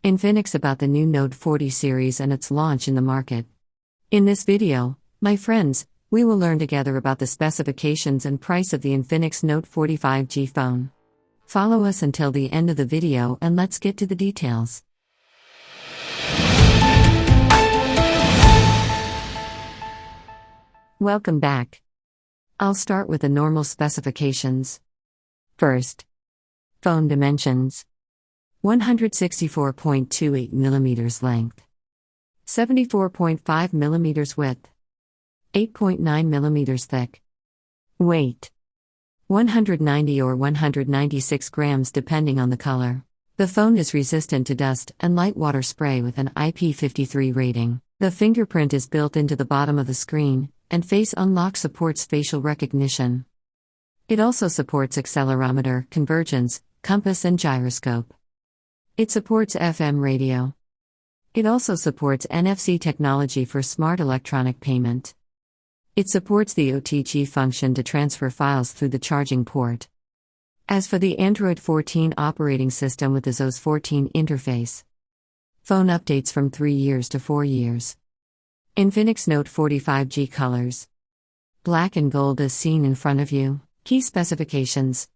Infinix about the new Note 40 series and its launch in the market. In this video, my friends, we will learn together about the specifications and price of the Infinix Note 40 5G phone. Follow us until the end of the video and let's get to the details. Welcome back. I'll start with the normal specifications. First, phone dimensions. 164.28 mm length, 74.5 mm width, 8.9 mm thick. Weight: 190 or 196 grams depending on the color. The phone is resistant to dust and light water spray with an IP53 rating. The fingerprint is built into the bottom of the screen, and Face Unlock supports facial recognition. It also supports accelerometer, convergence, compass and gyroscope. It supports FM radio. It also supports NFC technology for smart electronic payment. It supports the OTG function to transfer files through the charging port. As for the Android 14 operating system with the OS 14 interface. Phone updates from 3 years to 4 years. Infinix Note 40 5G colors. Black and gold as seen in front of you. Key specifications.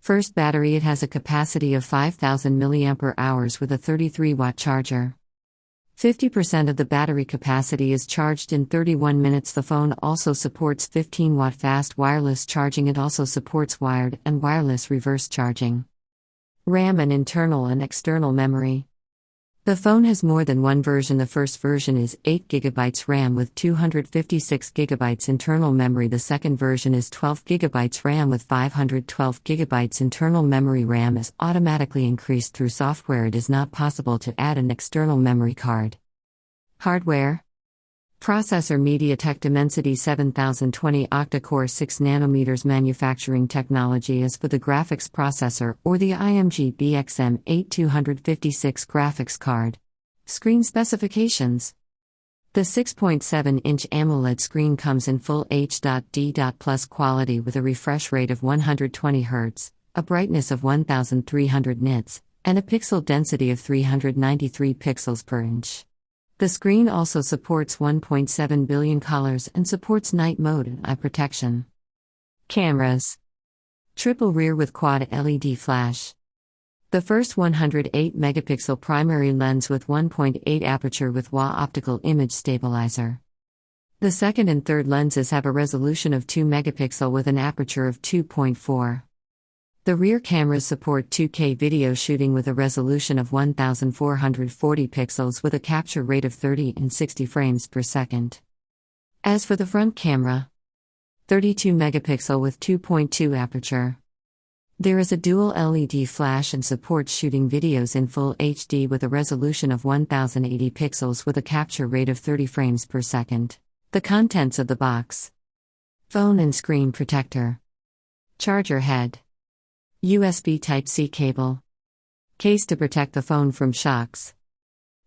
First, battery. It has a capacity of 5000 mAh with a 33-watt charger. 50% of the battery capacity is charged in 31 minutes. The phone also supports 15-watt fast wireless charging. It also supports wired and wireless reverse charging. RAM and internal and external memory. The phone has more than one version. The first version is 8GB RAM with 256GB internal memory. The second version is 12GB RAM with 512GB internal memory. RAM is automatically increased through software. It is not possible to add an external memory card. Hardware. Processor: MediaTek Dimensity 7020 octa-core 6nm manufacturing technology. As for the graphics processor, or the IMG BXM8256 graphics card. Screen specifications. The 6.7-inch AMOLED screen comes in full HD+ quality with a refresh rate of 120 Hz, a brightness of 1300 nits, and a pixel density of 393 pixels per inch. The screen also supports 1.7 billion colors and supports night mode and eye protection. Cameras. Triple rear with quad LED flash. The first 108-megapixel primary lens with 1.8 aperture with WA optical image stabilizer. The second and third lenses have a resolution of 2 megapixel with an aperture of 2.4. The rear cameras support 2K video shooting with a resolution of 1440 pixels with a capture rate of 30 and 60 frames per second. As for the front camera, 32 megapixel with 2.2 aperture. There is a dual LED flash and supports shooting videos in full HD with a resolution of 1080 pixels with a capture rate of 30 frames per second. The contents of the box: phone and screen protector, charger head, USB Type-C cable, case to protect the phone from shocks,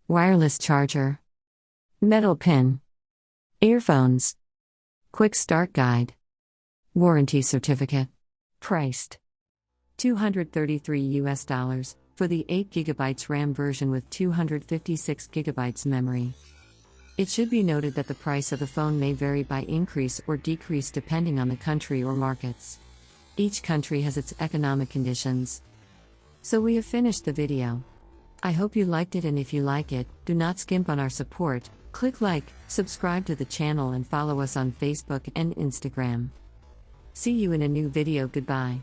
wireless charger, metal pin, earphones, quick start guide, warranty certificate. Priced $233 for the 8GB RAM version with 256GB memory. It should be noted that the price of the phone may vary by increase or decrease depending on the country or markets. Each country has its economic conditions. So we have finished the video. I hope you liked it, and if you like it, do not skimp on our support. Click like, subscribe to the channel and follow us on Facebook and Instagram. See you in a new video. Goodbye.